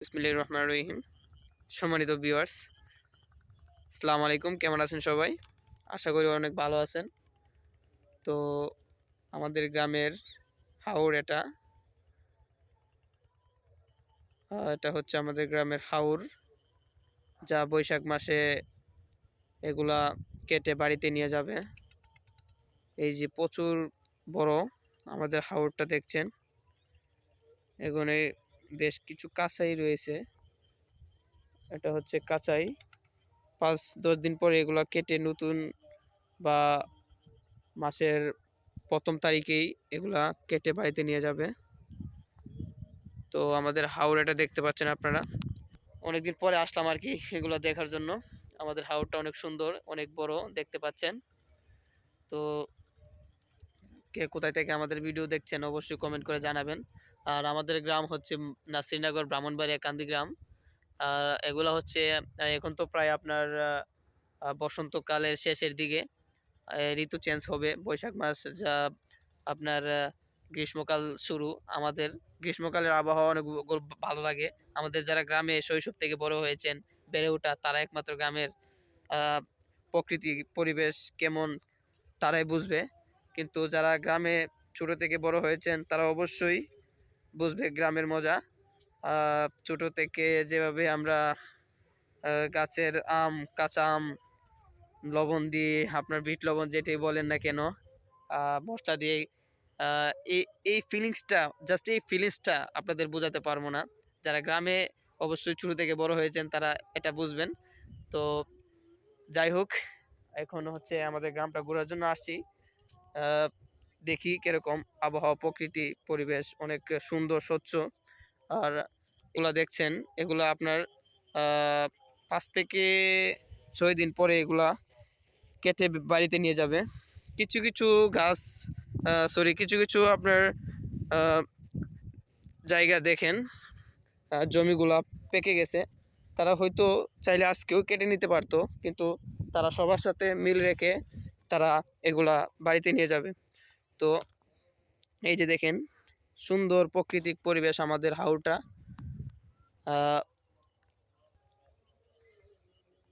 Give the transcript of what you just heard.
বিসমিল্লাহির রহমানির রহিম। সম্মানিত ভিউয়ার্স, আসসালামু আলাইকুম। কেমন আছেন সবাই? আশা করি অনেক ভালো আছেন। তো আমাদের গ্রামের হাওর এটা। এটা হচ্ছে আমাদের গ্রামের হাওর, যা বৈশাখ মাসে এগুলা কেটে বাড়িতে নিয়ে যাবে। এই যে প্রচুর বড় আমাদের হাওরটা দেখছেন। এখানে বেশ কিছু কাঁচাই রয়েছে। এটা হচ্ছে কাঁচাই। ৫-১০ দিন পরে এগুলা কেটে নতুন বা মাসের ১ম তারিখেই এগুলা কেটে বাড়িতে নিয়ে যাবে। তো আমাদের হাওড়াটা দেখতে পাচ্ছেন আপনারা। অনেকদিন পরে আসলাম আরকি এগুলা দেখার জন্য। আমাদের হাওরটা অনেক সুন্দর, অনেক বড় দেখতে পাচ্ছেন। তো কে কোথায় থেকে আমাদের ভিডিও দেখছেন অবশ্যই কমেন্ট করে জানাবেন। আর আমাদের গ্রাম হচ্ছে নাসিরনগর, ব্রাহ্মণবাড়িয়া, কান্দিগ্রাম। এগুলা হচ্ছে এখন তো প্রায় আপনার বসন্তকালের শেষের দিকে ঋতু চেঞ্জ হবে। বৈশাখ মাস যা আপনার গ্রীষ্মকাল শুরু। আমাদের গ্রীষ্মকালের আবহাওয়া অনেক ভালো লাগে। আমাদের যারা গ্রামে শৈশব থেকে বড় হয়েছেন, বেড়ে ওঠা, তারা একমাত্র গ্রামের প্রকৃতি পরিবেশ কেমন তারাই বুঝবে। কিন্তু যারা গ্রামে ছোট থেকে বড় হয়েছেন তারা অবশ্যই বুঝবে গ্রামের মজা। ছোট থেকে যেভাবে আমরা গাছের আম, কাঁচা আম লবণ দিয়ে, আপনার বিট লবণ যেটাই বলেন না কেন, মসলা দিয়ে, এই এই ফিলিংসটা, জাস্ট এই ফিলিংসটা আপনাদের বোঝাতে পারবো না। যারা গ্রামে অবশ্যই ছোট থেকে বড় হয়েছেন তারা এটা বুঝবেন। তো যাই হোক, এখন হচ্ছে আমাদের গ্রামটা ঘোরার জন্য আসছি। আহ, দেখি কিরকম আবহাওয়া, প্রকৃতি পরিবেশ অনেক সুন্দর, স্বচ্ছ। আর এগুলা দেখছেন, এগুলা আপনার ৫ থেকে ৬ দিন পরে এগুলা কেটে বাড়িতে নিয়ে যাবে। কিছু কিছু গাছ, কিছু কিছু আপনার আহ, জায়গা দেখেন, জমিগুলা পেকে গেছে। তারা হয়তো চাইলে আজকেও কেটে নিতে পারতো, কিন্তু তারা সবার সাথে মিল রেখে তারা এগুলা বাড়িতে নিয়ে যাবে। তো এই যে দেখেন, সুন্দর প্রাকৃতিক পরিবেশ আমাদের হাওরটা।